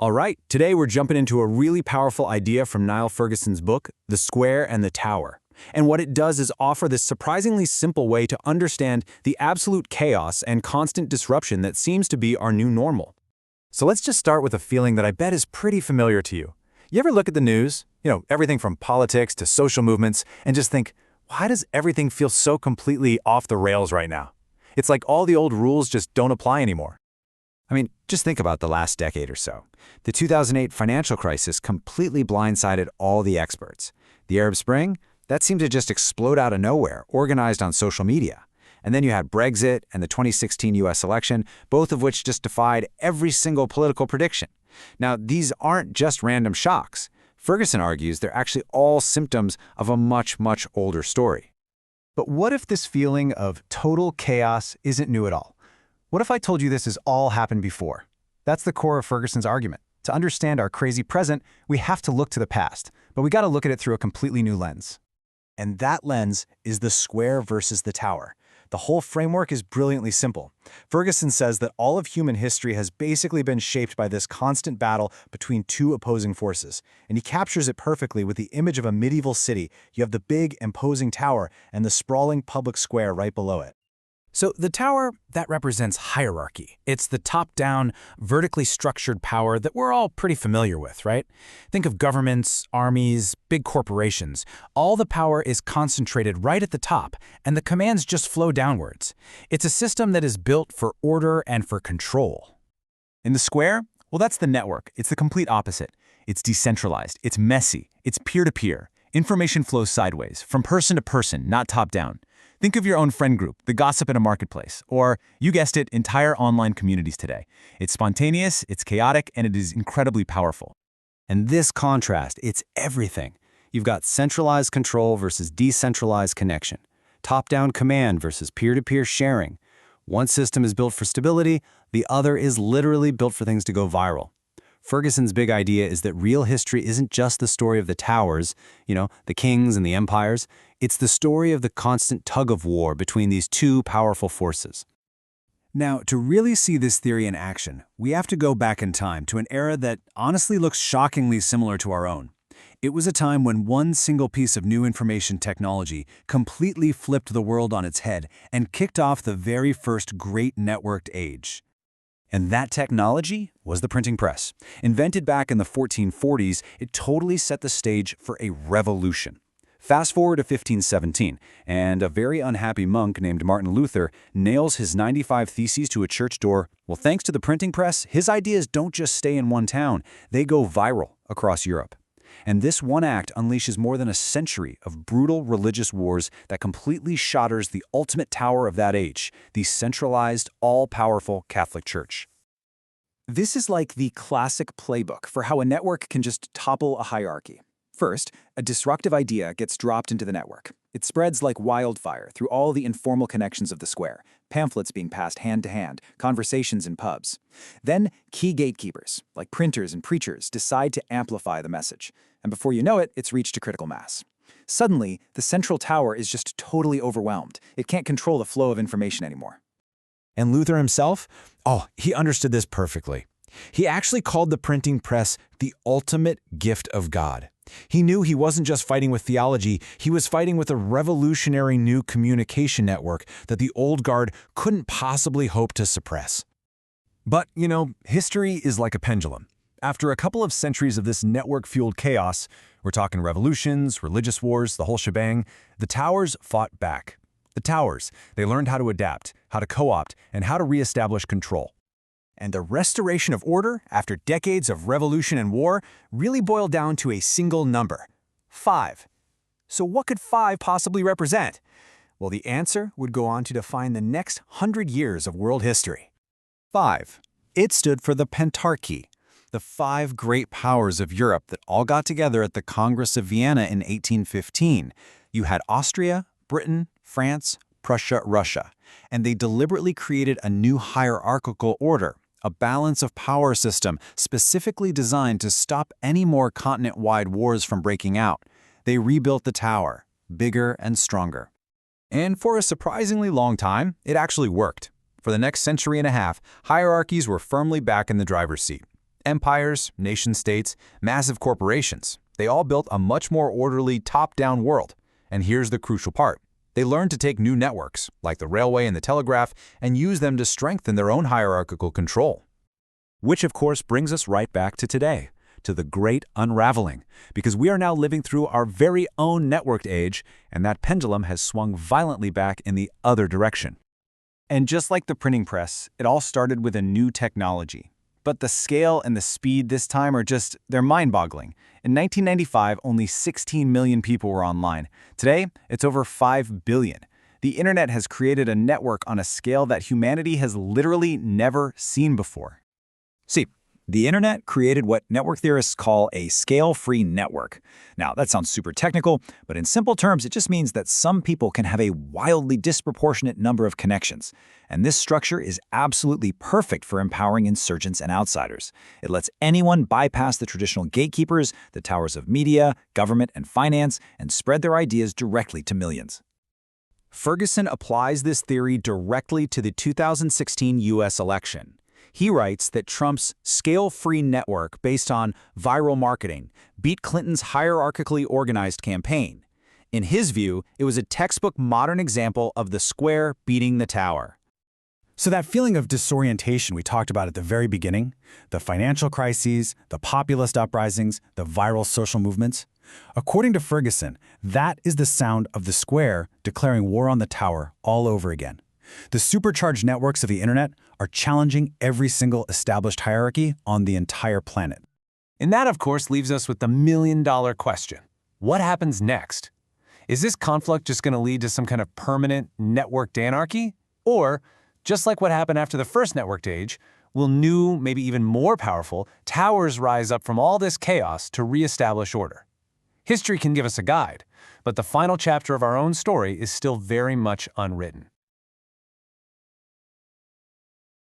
All right, today we're jumping into a really powerful idea from Niall Ferguson's book, The Square and the Tower. And what it does is offer this surprisingly simple way to understand the absolute chaos and constant disruption that seems to be our new normal. So let's just start with a feeling that I bet is pretty familiar to you. You ever look at the news, everything from politics to social movements, and just think, why does everything feel so completely off the rails right now? It's like all the old rules just don't apply anymore. I mean, just think about the last decade or so. The 2008 financial crisis completely blindsided all the experts. The Arab Spring, that seemed to just explode out of nowhere, organized on social media. And then you had Brexit and the 2016 US election, both of which just defied every single political prediction. Now, these aren't just random shocks. Ferguson argues they're actually all symptoms of a much, much older story. But what if this feeling of total chaos isn't new at all? What if I told you this has all happened before? That's the core of Ferguson's argument. To understand our crazy present, we have to look to the past, but we got to look at it through a completely new lens. And that lens is the square versus the tower. The whole framework is brilliantly simple. Ferguson says that all of human history has basically been shaped by this constant battle between two opposing forces, and he captures it perfectly with the image of a medieval city. You have the big, imposing tower and the sprawling public square right below it. So the tower, that represents hierarchy. It's the top-down, vertically structured power that we're all pretty familiar with, right? Think of governments, armies, big corporations. All the power is concentrated right at the top, and the commands just flow downwards. It's a system that is built for order and for control. In the square, well, that's the network. It's the complete opposite. It's decentralized. It's messy. It's peer-to-peer. Information flows sideways, from person to person, not top-down. Think of your own friend group, the gossip in a marketplace, or, you guessed it, entire online communities today. It's spontaneous, it's chaotic, and it is incredibly powerful. And this contrast, it's everything. You've got centralized control versus decentralized connection, top-down command versus peer-to-peer sharing. One system is built for stability, the other is literally built for things to go viral. Ferguson's big idea is that real history isn't just the story of the towers, the kings and the empires. It's the story of the constant tug-of-war between these two powerful forces. Now, to really see this theory in action, we have to go back in time to an era that honestly looks shockingly similar to our own. It was a time when one single piece of new information technology completely flipped the world on its head and kicked off the very first great networked age. And that technology was the printing press. Invented back in the 1440s, it totally set the stage for a revolution. Fast forward to 1517, and a very unhappy monk named Martin Luther nails his 95 Theses to a church door. Well, thanks to the printing press, his ideas don't just stay in one town, they go viral across Europe. And this one act unleashes more than a century of brutal religious wars that completely shatters the ultimate tower of that age, the centralized, all-powerful Catholic Church. This is like the classic playbook for how a network can just topple a hierarchy. First, a disruptive idea gets dropped into the network. It spreads like wildfire through all the informal connections of the square, pamphlets being passed hand to hand, conversations in pubs. Then, key gatekeepers, like printers and preachers, decide to amplify the message. And before you know it, it's reached a critical mass. Suddenly, the central tower is just totally overwhelmed. It can't control the flow of information anymore. And Luther himself? Oh, he understood this perfectly. He actually called the printing press the ultimate gift of God. He knew he wasn't just fighting with theology, he was fighting with a revolutionary new communication network that the old guard couldn't possibly hope to suppress. But, history is like a pendulum. After a couple of centuries of this network-fueled chaos, we're talking revolutions, religious wars, the whole shebang, the towers fought back. The towers, they learned how to adapt, how to co-opt, and how to reestablish control. And the restoration of order, after decades of revolution and war, really boiled down to a single number: 5. So what could 5 possibly represent? Well, the answer would go on to define the next 100 years of world history. 5. It stood for the Pentarchy, the 5 great powers of Europe that all got together at the Congress of Vienna in 1815. You had Austria, Britain, France, Prussia, Russia, and they deliberately created a new hierarchical order, a balance of power system specifically designed to stop any more continent-wide wars from breaking out. They rebuilt the tower, bigger and stronger. And for a surprisingly long time, it actually worked. For the next century and a half, hierarchies were firmly back in the driver's seat. Empires, nation-states, massive corporations, they all built a much more orderly top-down world. And here's the crucial part. They learned to take new networks, like the railway and the telegraph, and use them to strengthen their own hierarchical control. Which, of course, brings us right back to today, to the great unraveling, because we are now living through our very own networked age, and that pendulum has swung violently back in the other direction. And just like the printing press, it all started with a new technology. But the scale and the speed this time they're mind-boggling. In 1995, only 16 million people were online. Today, it's over 5 billion. The internet has created a network on a scale that humanity has literally never seen before. See, the internet created what network theorists call a scale-free network. Now, that sounds super technical, but in simple terms, it just means that some people can have a wildly disproportionate number of connections. And this structure is absolutely perfect for empowering insurgents and outsiders. It lets anyone bypass the traditional gatekeepers, the towers of media, government, and finance, and spread their ideas directly to millions. Ferguson applies this theory directly to the 2016 U.S. election. He writes that Trump's scale-free network based on viral marketing beat Clinton's hierarchically organized campaign. In his view, it was a textbook modern example of the square beating the tower. So that feeling of disorientation we talked about at the very beginning, the financial crises, the populist uprisings, the viral social movements, according to Ferguson, that is the sound of the square declaring war on the tower all over again. The supercharged networks of the internet are challenging every single established hierarchy on the entire planet. And that, of course, leaves us with the million-dollar question. What happens next? Is this conflict just going to lead to some kind of permanent networked anarchy? Or, just like what happened after the first networked age, will new, maybe even more powerful, towers rise up from all this chaos to reestablish order? History can give us a guide, but the final chapter of our own story is still very much unwritten.